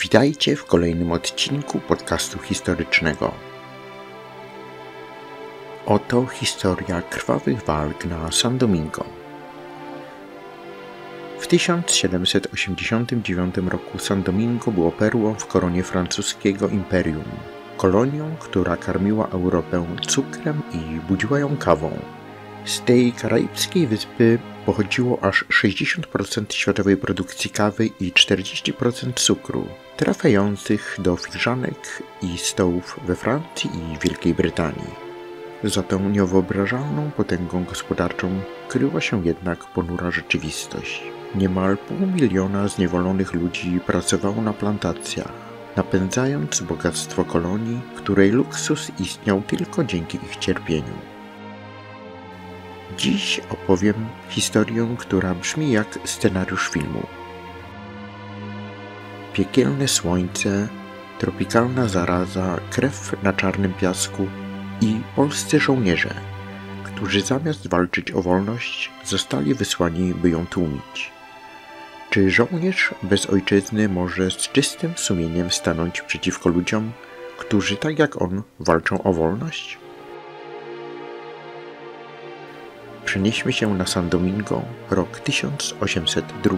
Witajcie w kolejnym odcinku podcastu historycznego. Oto historia krwawych walk na San Domingo. W 1789 roku San Domingo było perłą w koronie francuskiego imperium, kolonią, która karmiła Europę cukrem i budziła ją kawą. Z tej karaibskiej wyspy pochodziło aż 60% światowej produkcji kawy i 40% cukru, trafiających do filiżanek i stołów we Francji i Wielkiej Brytanii. Za tą niewyobrażalną potęgą gospodarczą kryła się jednak ponura rzeczywistość. Niemal 500 000 zniewolonych ludzi pracowało na plantacjach, napędzając bogactwo kolonii, której luksus istniał tylko dzięki ich cierpieniu. Dziś opowiem historię, która brzmi jak scenariusz filmu. Piekielne słońce, tropikalna zaraza, krew na czarnym piasku i polscy żołnierze, którzy zamiast walczyć o wolność, zostali wysłani, by ją tłumić. Czy żołnierz bez ojczyzny może z czystym sumieniem stanąć przeciwko ludziom, którzy tak jak on walczą o wolność? Przenieśmy się na San Domingo, rok 1802.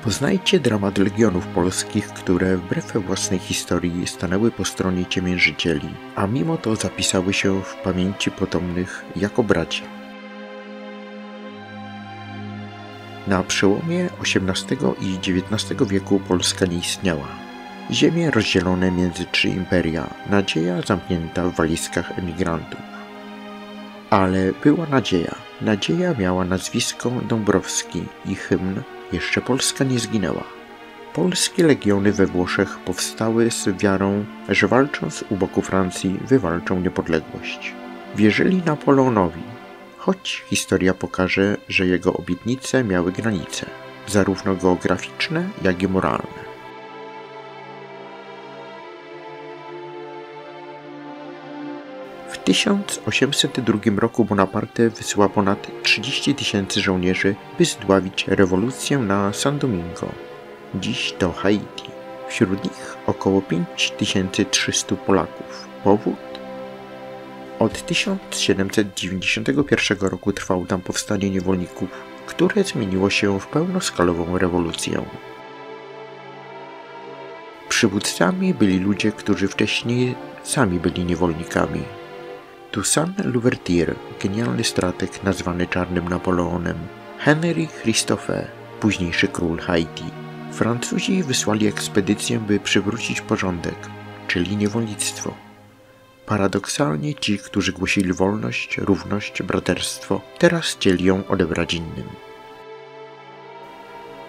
Poznajcie dramat legionów polskich, które wbrew własnej historii stanęły po stronie ciemiężycieli, a mimo to zapisały się w pamięci potomnych jako bracia. Na przełomie XVIII i XIX wieku Polska nie istniała. Ziemie rozdzielone między 3 imperia, nadzieja zamknięta w walizkach emigrantów. Ale była nadzieja. Nadzieja miała nazwisko Dąbrowski i hymn „Jeszcze Polska nie zginęła”. Polskie legiony we Włoszech powstały z wiarą, że walcząc u boku Francji wywalczą niepodległość. Wierzyli Napoleonowi, choć historia pokaże, że jego obietnice miały granice, zarówno geograficzne, jak i moralne. W 1802 roku Bonaparte wysyła ponad 30 000 żołnierzy, by zdławić rewolucję na San Domingo, dziś to Haiti. Wśród nich około 5300 Polaków. Powód? Od 1791 roku trwało tam powstanie niewolników, które zmieniło się w pełnoskalową rewolucję. Przywódcami byli ludzie, którzy wcześniej sami byli niewolnikami. Toussaint Louverture, genialny strateg nazwany Czarnym Napoleonem, Henry Christophe, późniejszy król Haiti. Francuzi wysłali ekspedycję, by przywrócić porządek, czyli niewolnictwo. Paradoksalnie ci, którzy głosili wolność, równość, braterstwo, teraz chcieli ją odebrać innym.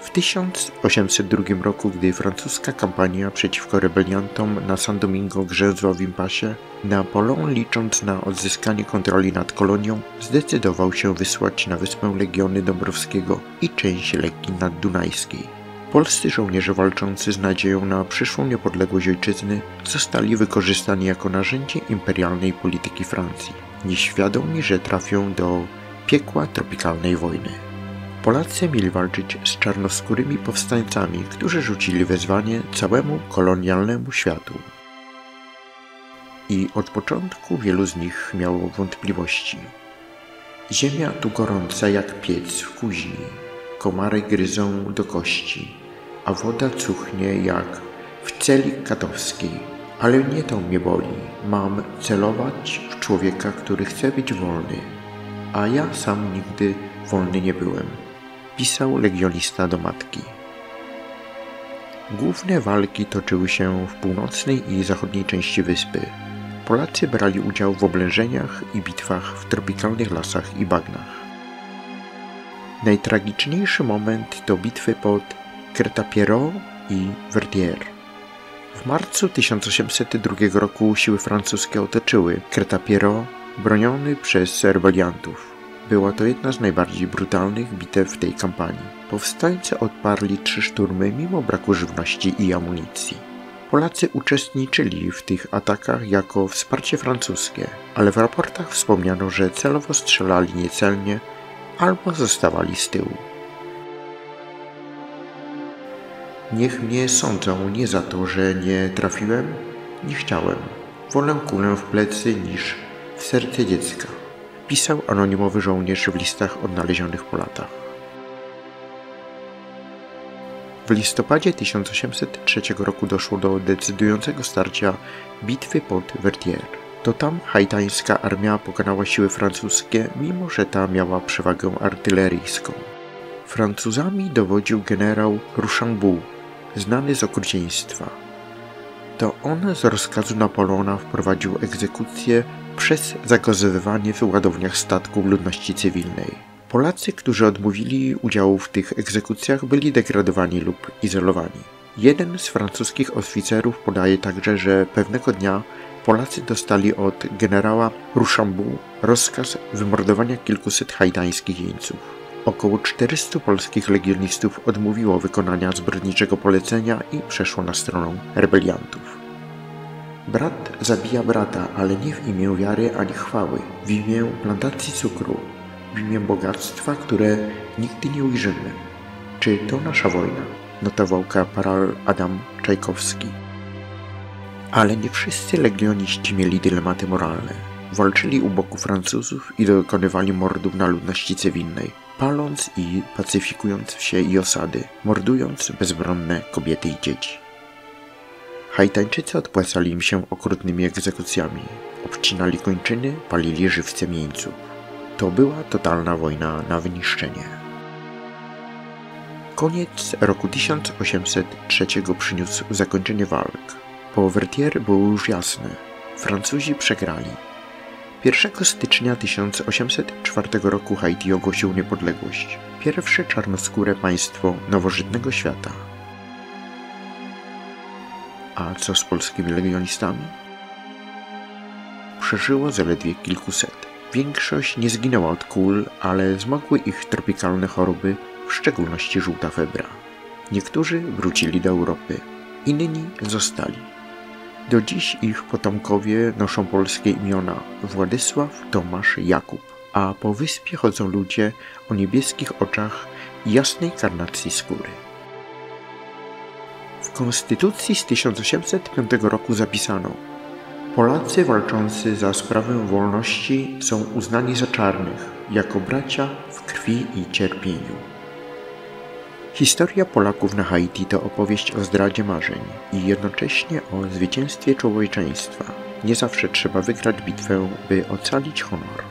W 1802 roku, gdy francuska kampania przeciwko rebeliantom na San Domingo grzęzła w impasie, Napoleon, licząc na odzyskanie kontroli nad kolonią, zdecydował się wysłać na wyspę legiony Dąbrowskiego i część Legii Naddunajskiej. Polscy żołnierze walczący z nadzieją na przyszłą niepodległość ojczyzny zostali wykorzystani jako narzędzie imperialnej polityki Francji, nieświadomi, że trafią do piekła tropikalnej wojny. Polacy mieli walczyć z czarnoskórymi powstańcami, którzy rzucili wezwanie całemu kolonialnemu światu. I od początku wielu z nich miało wątpliwości. Ziemia tu gorąca jak piec w kuźni, komary gryzą do kości, a woda cuchnie jak w celi katowskiej. Ale nie to mnie boli, mam celować w człowieka, który chce być wolny, a ja sam nigdy wolny nie byłem, pisał legionista do matki. Główne walki toczyły się w północnej i zachodniej części wyspy. Polacy brali udział w oblężeniach i bitwach w tropikalnych lasach i bagnach. Najtragiczniejszy moment to bitwy pod Crétapierro i Vertières. W marcu 1802 roku siły francuskie otoczyły Crétapierro, broniony przez rebeliantów. Była to jedna z najbardziej brutalnych bitew w tej kampanii. Powstańcy odparli 3 szturmy mimo braku żywności i amunicji. Polacy uczestniczyli w tych atakach jako wsparcie francuskie, ale w raportach wspomniano, że celowo strzelali niecelnie albo zostawali z tyłu. Niech mnie sądzą nie za to, że nie trafiłem, nie chciałem. Wolę kulę w plecy niż w serce dziecka. Pisał anonimowy żołnierz w listach odnalezionych po latach. W listopadzie 1803 roku doszło do decydującego starcia bitwy pod Vertières. To tam haitańska armia pokonała siły francuskie, mimo że ta miała przewagę artyleryjską. Francuzami dowodził generał Rochambeau, znany z okrucieństwa. To on z rozkazu Napoleona wprowadził egzekucję przez zagazowywanie w ładowniach statków ludności cywilnej. Polacy, którzy odmówili udziału w tych egzekucjach, byli degradowani lub izolowani. Jeden z francuskich oficerów podaje także, że pewnego dnia Polacy dostali od generała Rochambeau rozkaz wymordowania kilkuset haitańskich jeńców. Około 400 polskich legionistów odmówiło wykonania zbrodniczego polecenia i przeszło na stronę rebeliantów. Brat zabija brata, ale nie w imię wiary ani chwały, w imię plantacji cukru, w imię bogactwa, które nigdy nie ujrzymy. Czy to nasza wojna? Notował kaporal Adam Czajkowski. Ale nie wszyscy legioniści mieli dylematy moralne. Walczyli u boku Francuzów i dokonywali mordów na ludności cywilnej, paląc i pacyfikując wsie i osady, mordując bezbronne kobiety i dzieci. Haitańczycy odpłacali im się okrutnymi egzekucjami, obcinali kończyny, palili żywcem jeńców. To była totalna wojna na wyniszczenie. Koniec roku 1803 przyniósł zakończenie walk. Po Vertières było już jasne. Francuzi przegrali. 1 stycznia 1804 roku Haiti ogłosił niepodległość. Pierwsze czarnoskóre państwo nowożytnego świata. A co z polskimi legionistami? Przeżyło zaledwie kilkuset. Większość nie zginęła od kul, ale zmogły ich tropikalne choroby, w szczególności żółta febra. Niektórzy wrócili do Europy, inni zostali. Do dziś ich potomkowie noszą polskie imiona Władysław, Tomasz, Jakub, a po wyspie chodzą ludzie o niebieskich oczach i jasnej karnacji skóry. W konstytucji z 1805 roku zapisano: Polacy walczący za sprawę wolności są uznani za czarnych, jako bracia w krwi i cierpieniu. Historia Polaków na Haiti to opowieść o zdradzie marzeń i jednocześnie o zwycięstwie człowieczeństwa. Nie zawsze trzeba wygrać bitwę, by ocalić honor.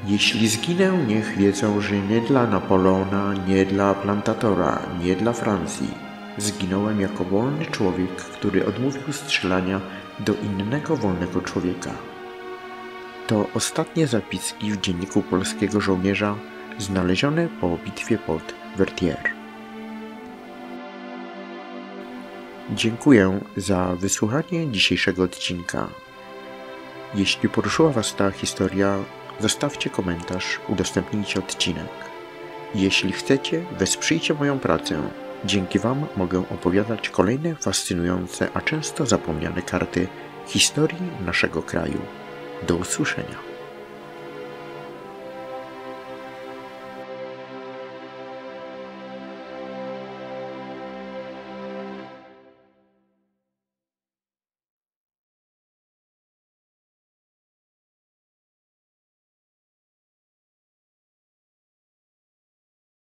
Jeśli zginę, niech wiedzą, że nie dla Napoleona, nie dla plantatora, nie dla Francji. Zginąłem jako wolny człowiek, który odmówił strzelania do innego wolnego człowieka. To ostatnie zapiski w dzienniku polskiego żołnierza znalezione po bitwie pod Vertières. Dziękuję za wysłuchanie dzisiejszego odcinka. Jeśli poruszyła Was ta historia, zostawcie komentarz, udostępnijcie odcinek. Jeśli chcecie, wesprzyjcie moją pracę. Dzięki Wam mogę opowiadać kolejne fascynujące, a często zapomniane karty historii naszego kraju. Do usłyszenia.